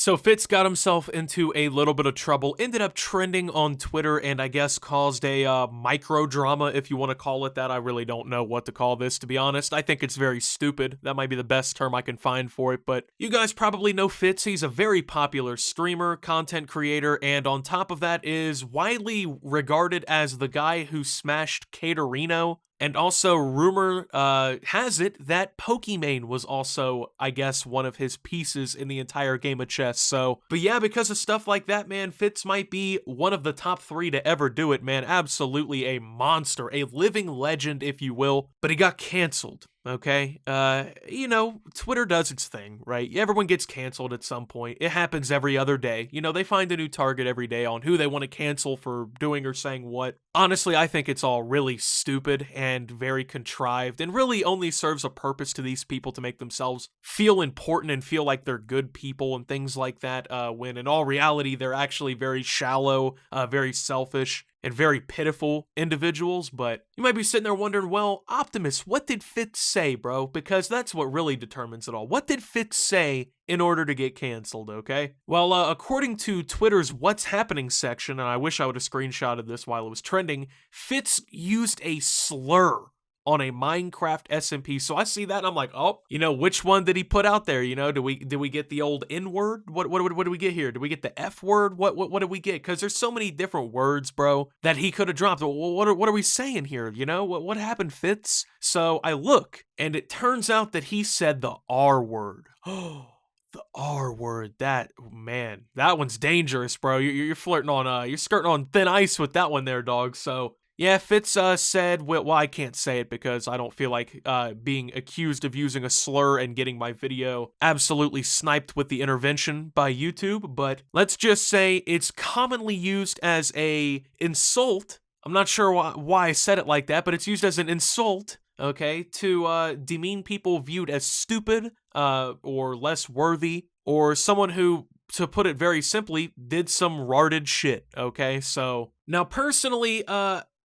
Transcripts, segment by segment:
So Fitz got himself into a little bit of trouble, ended up trending on Twitter, and I guess caused a micro drama, if you want to call it that. I really don't know what to call this, to be honest. I think it's very stupid. That might be the best term I can find for it, but you guys probably know Fitz. He's a very popular streamer, content creator, and on top of that is widely regarded as the guy who smashed Caterino. And also, rumor has it that Pokimane was also, I guess, one of his pieces in the entire game of chess. So, but yeah, because of stuff like that, man, Fitz might be one of the top 3 to ever do it, man. Absolutely a monster, a living legend, if you will. But he got canceled. Okay, you know, Twitter does its thing, right? Everyone gets canceled at some point. It happens every other day. You know, they find a new target every day on who they want to cancel for doing or saying what. Honestly, I think it's all really stupid and very contrived and really only serves a purpose to these people to make themselves feel important and feel like they're good people and things like that, when in all reality, they're actually very shallow, very selfish, and very pitiful individuals. But you might be sitting there wondering, well, Optimus, what did Fitz say, bro? Because that's what really determines it all. What did Fitz say in order to get canceled, okay? Well, according to Twitter's What's Happening section, and I wish I would have screenshotted this while it was trending, Fitz used a slur on a Minecraft SMP. So I see that and I'm like, oh, you know, which one did he put out there? You know, did we get the old N word? What do we get here? Did we get the F word? What did we get? Because there's so many different words, bro, that he could have dropped. What are we saying here? You know, what happened, Fitz? So I look, and it turns out that he said the R word. Oh. The R word, that, man, that one's dangerous, bro. You're flirting on, you're skirting on thin ice with that one there, dog. So, yeah, Fitz said, well, I can't say it because I don't feel like being accused of using a slur and getting my video absolutely sniped with the intervention by YouTube, but let's just say it's commonly used as a insult. I'm not sure why I said it like that, but it's used as an insult, okay, to demean people viewed as stupid or less worthy, or someone who, to put it very simply, did some retarded shit, okay? So, now personally,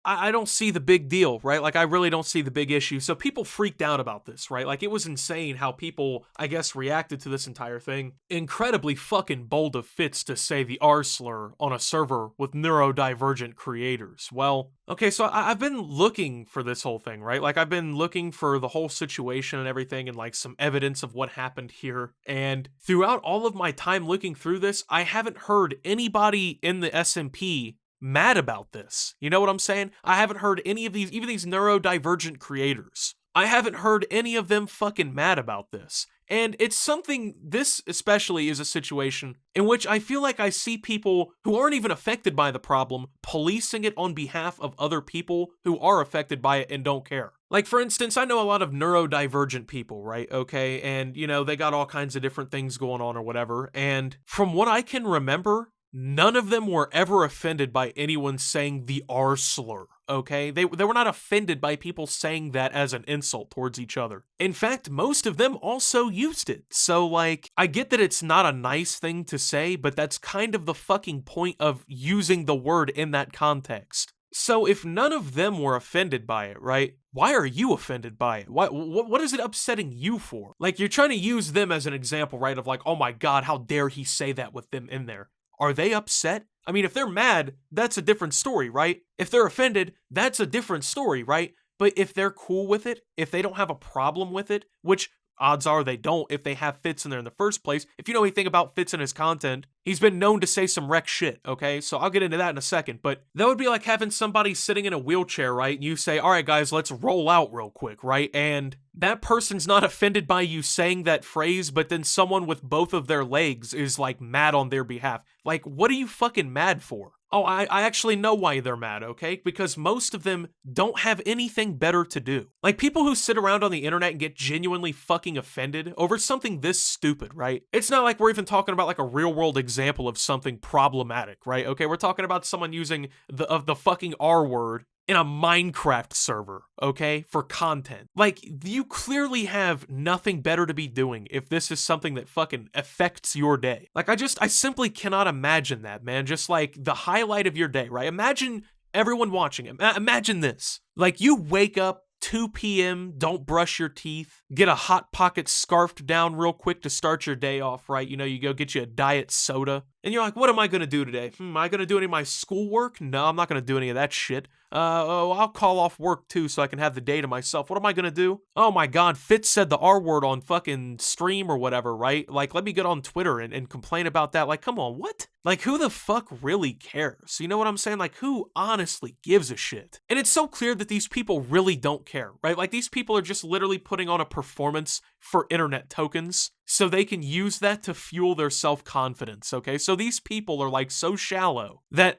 I don't see the big deal, right? Like, I really don't see the big issue. So people freaked out about this, right? Like, it was insane how people, I guess, reacted to this entire thing. Incredibly fucking bold of Fitz to say the R slur on a server with neurodivergent creators. Well, okay, so I've been looking for this whole thing, right? Like, I've been looking for the whole situation and everything and, like, some evidence of what happened here. And throughout all of my time looking through this, I haven't heard anybody in the SMP mad about this. You know what I'm saying? I haven't heard any of these, even these neurodivergent creators. I haven't heard any of them fucking mad about this. And it's something, this especially is a situation in which I feel like I see people who aren't even affected by the problem policing it on behalf of other people who are affected by it and don't care. Like, for instance, I know a lot of neurodivergent people, right? Okay, and, you know, they got all kinds of different things going on or whatever. And from what I can remember, none of them were ever offended by anyone saying the R slur, okay? They were not offended by people saying that as an insult towards each other. In fact, most of them also used it. So, like, I get that it's not a nice thing to say, but that's kind of the fucking point of using the word in that context. So if none of them were offended by it, right? Why are you offended by it? What is it upsetting you for? Like, you're trying to use them as an example, right? Of like, oh my God, how dare he say that with them in there? Are they upset? I mean, if they're mad, that's a different story, right? If they're offended, that's a different story, right? But if they're cool with it, if they don't have a problem with it, which odds are they don't if they have Fitz in there in the first place. If you know anything about Fitz and his content, he's been known to say some wreck shit, okay? So I'll get into that in a second, but that would be like having somebody sitting in a wheelchair, right? And you say, all right, guys, let's roll out real quick, right? And that person's not offended by you saying that phrase, but then someone with both of their legs is like mad on their behalf. Like, what are you fucking mad for? Oh, I actually know why they're mad, okay? Because most of them don't have anything better to do. Like, people who sit around on the internet and get genuinely fucking offended over something this stupid, right? It's not like we're even talking about like a real world example of something problematic, right? Okay, we're talking about someone using the fucking R word in a Minecraft server, okay, for content. Like, you clearly have nothing better to be doing if this is something that fucking affects your day. Like, I simply cannot imagine that, man. Just like the highlight of your day, right? Imagine everyone watching it. Imagine this. Like, you wake up 2 p.m., don't brush your teeth, get a Hot Pocket scarfed down real quick to start your day off, right? You know, you go get you a diet soda, and you're like, what am I gonna do today? Am I gonna do any of my schoolwork? No, I'm not gonna do any of that shit. I'll call off work too so I can have the day to myself. What am I gonna do? Oh my god, Fitz said the R word on fucking stream or whatever, right? Like, let me get on Twitter and complain about that. Like, come on, what? Like, who the fuck really cares? You know what I'm saying? Like, who honestly gives a shit? And it's so clear that these people really don't care, right? Like, these people are just literally putting on a performance for internet tokens so they can use that to fuel their self-confidence, okay? So these people are like so shallow that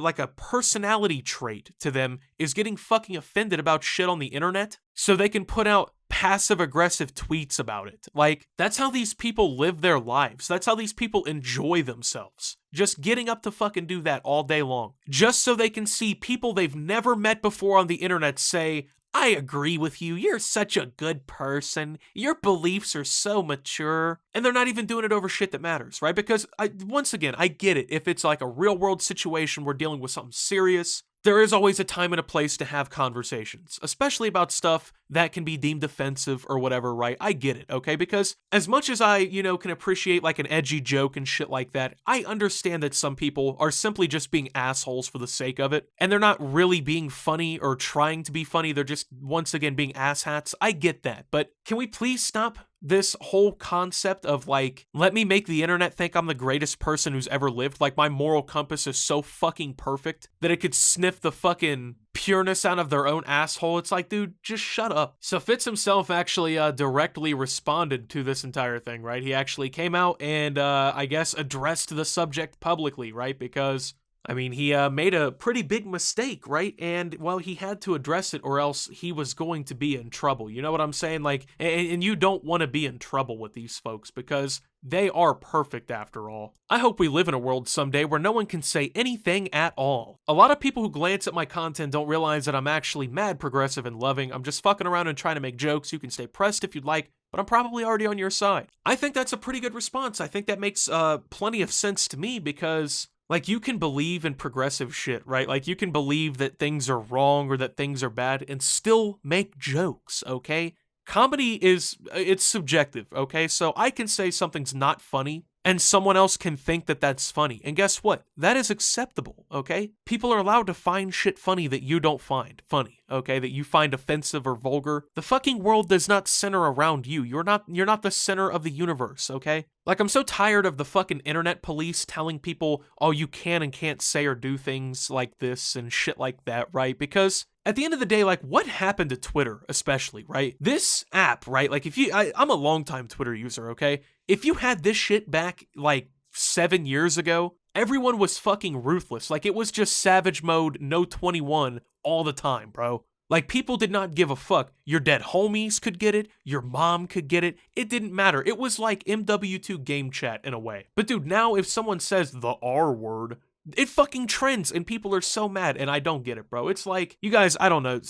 like a personality trait to them is getting fucking offended about shit on the internet so they can put out passive-aggressive tweets about it. Like, that's how these people live their lives. That's how these people enjoy themselves. Just getting up to fucking do that all day long. Just so they can see people they've never met before on the internet say, I agree with you, you're such a good person, your beliefs are so mature, and they're not even doing it over shit that matters, right? Because, once again, I get it, if it's like a real-world situation, we're dealing with something serious, there is always a time and a place to have conversations, especially about stuff that can be deemed offensive or whatever, right? I get it, okay? Because as much as I, can appreciate like an edgy joke and shit like that, I understand that some people are simply just being assholes for the sake of it, and they're not really being funny or trying to be funny, they're just, once again, being asshats. I get that, but can we please stop this whole concept of like, let me make the internet think I'm the greatest person who's ever lived, like my moral compass is so fucking perfect that it could sniff the fucking pureness out of their own asshole. It's like, dude, just shut up. So Fitz himself actually directly responded to this entire thing, right? He actually came out and I guess addressed the subject publicly, right? Because I mean, he made a pretty big mistake, right? And, well, he had to address it or else he was going to be in trouble. You know what I'm saying? Like, and you don't want to be in trouble with these folks because they are perfect after all. I hope we live in a world someday where no one can say anything at all. A lot of people who glance at my content don't realize that I'm actually mad progressive and loving. I'm just fucking around and trying to make jokes. You can stay pressed if you'd like, but I'm probably already on your side. I think that's a pretty good response. I think that makes plenty of sense to me because, like, you can believe in progressive shit, right? Like, you can believe that things are wrong or that things are bad and still make jokes, okay? Comedy it's subjective, okay? So I can say something's not funny and someone else can think that that's funny. And guess what? That is acceptable, okay? People are allowed to find shit funny that you don't find funny, okay? That you find offensive or vulgar. The fucking world does not center around you. You're not the center of the universe, okay? Like, I'm so tired of the fucking internet police telling people, oh, you can and can't say or do things like this and shit like that, right? Because at the end of the day, like, what happened to Twitter, especially, right? This app, right? Like, I'm a longtime Twitter user, okay? If you had this shit back, like, 7 years ago, everyone was fucking ruthless. Like, it was just savage mode, no 21 all the time, bro. Like, people did not give a fuck. Your dead homies could get it. Your mom could get it. It didn't matter. It was like MW2 game chat in a way. But dude, now if someone says the R word, it fucking trends and people are so mad and I don't get it, bro. It's like, you guys, I don't know,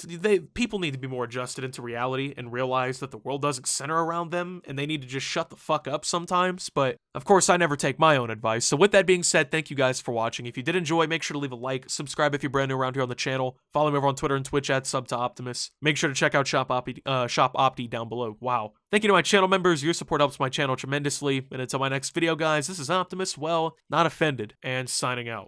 people need to be more adjusted into reality and realize that the world doesn't center around them and they need to just shut the fuck up sometimes. But of course, I never take my own advice. So with that being said, thank you guys for watching. If you did enjoy, make sure to leave a like, subscribe if you're brand new around here on the channel, follow me over on Twitter and Twitch at @SubToOptimus. Make sure to check out Shop Opti down below. Wow. Thank you to my channel members. Your support helps my channel tremendously. And until my next video, guys, this is Optimus, well, not offended, and signing out.